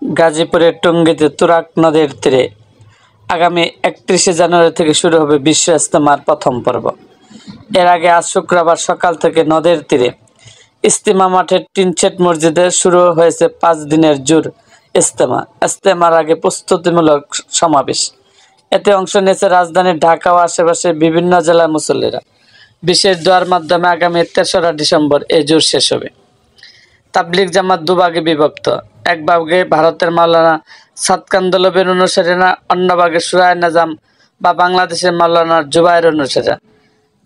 গাজীপুরের টঙ্গীতে তুরাগ নদের তীরে আগামী 31শে জানুয়ারি থেকে শুরু হবে বিশ্ব ইজতেমার প্রথম পর্ব। এর আগে আজ শুক্রবার সকাল থেকে নদের তীরে ইজতেমা মাঠের টিনশেড মসজিদে শুরু হয়েছে 5 দিনের জোর ইজতেমা। ইজতেমার আগে প্রস্তুতিমূলক সমাবেশ। এতে অংশ নিয়েছে রাজধানী ঢাকা ও আশেপাশের বিভিন্ন জেলার মুসল্লিরা। বিশেষ দোয়ার মাধ্যমে আগামী 3রা ডিসেম্বর এই জোর শেষ হবে। তাবলিগ জামাত দুভাগে বিভক্ত। এক ভাগে ভারতের মাওলানা সাদ কান্দলবের অনুসারীরা, অন্য ভাগে সুরায় নাজাম বা বাংলাদেশের মাওলানা জুবায়ের অনুসারীরা।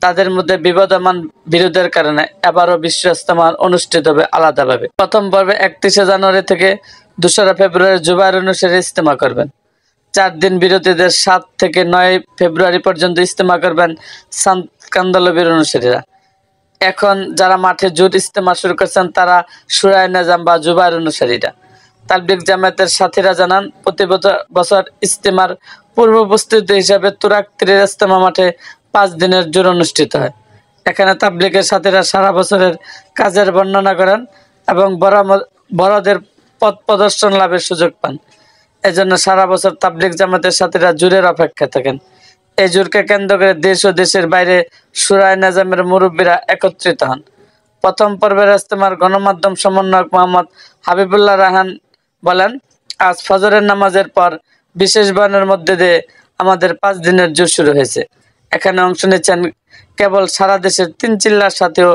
তাদের মধ্যে বিবদমান বিরোধের কারণে এবারও বিশ্ব ইজতেমা অনুষ্ঠিত হবে আলাদাভাবে। প্রথম পর্বে 31শে জানুয়ারি থেকে 2রা ফেব্রুয়ারি জুবায়ের অনুসারী ইজতেমা করবেন। 4 দিন বিরতিদের 7 থেকে 9 ফেব্রুয়ারি পর্যন্ত ইজতেমা করবেন সাদ কান্দলবের অনুসারীরা। এখন যারা মাঠে জোর ইজতেমা শুরু করছেন তারা সুরায় নাজাম বা জুবায়ের অনুসারীরা। তাবলিগ জামাতের সাথীরা জানান, প্রতি বছর ইজতেমার পূর্ব প্রস্তুতি হিসাবে তুরাগ তীরের ইজতেমা মাঠে 5 দিনের জোর অনুষ্ঠিত হয়। এখানে তাবলিগের সাথীরা সারা বছরের কাজের বর্ণনা করেন এবং বড়দের পথ প্রদর্শন লাভের সুযোগ পান। এজন্য সারা বছর তাবলিগ জামাতের সাথীরা জোরের অপেক্ষায় থাকেন। এই জোরকে কেন্দ্র করে দেশ ও দেশের বাইরে সুরায় নাজামের মুরব্বীরা একত্রিত হন। প্রথম পর্বের ইজতেমার গণমাধ্যম সমন্বয়ক মোহাম্মদ হাবিবুল্লাহ রাহান বলেন, আজ ফজরের নামাজের পর বিশেষ বয়ানের মধ্যে দিয়ে আমাদের 5 দিনের জোর শুরু হয়েছে। এখানে অংশ নিচ্ছেন কেবল সারা দেশের 3 জিল্লার সাথেও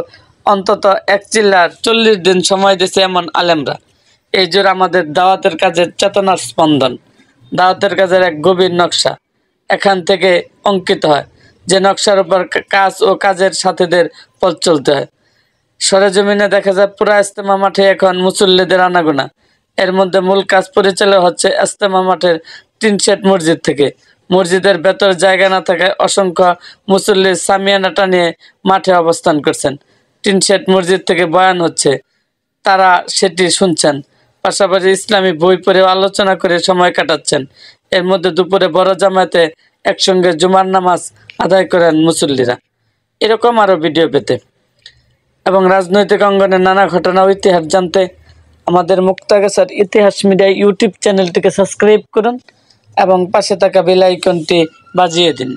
অন্তত 1 জিল্লার 40 দিন সময় দিয়েছে এমন আলেমরা। এই জোর আমাদের দাওয়াতের কাজের চেতনার স্পন্দন, দাওয়াতের কাজের এক গভীর নকশা এখান থেকে অঙ্কিত হয়, যে নকশার উপর কাজ ও কাজের সাথীদের পথ চলতে হয়। সরেজমিনে দেখা যায় পুরা ইজতেমা মাঠে এখন মুসল্লিদের আনাগোনা। এর মধ্যে মূল কাজ পরিচালিত হচ্ছে ইজতেমা মাঠের টিনশেড মসজিদ থেকে। মসজিদের ভেতর জায়গা না থাকায় অসংখ্য মুসল্লি সামিয়ানা টানিয়ে মাঠে অবস্থান করছেন। টিনশেড মসজিদ থেকে বয়ান হচ্ছে, তারা সেটি শুনছেন, পাশাপাশি ইসলামী বই পড়ে আলোচনা করে সময় কাটাচ্ছেন। এর মধ্যে দুপুরে বড় জামাতে একসঙ্গে জুমার নামাজ আদায় করেন মুসল্লিরা। এরকম আরও ভিডিও পেতে এবং রাজনৈতিক অঙ্গনের নানা ঘটনা ও ইতিহাস জানতে আমাদের মুক্তাগাছার ইতিহাস মিডিয়া ইউটিউব চ্যানেলটিকে সাবস্ক্রাইব করুন এবং পাশে থাকা বেল আইকনটি বাজিয়ে দিন।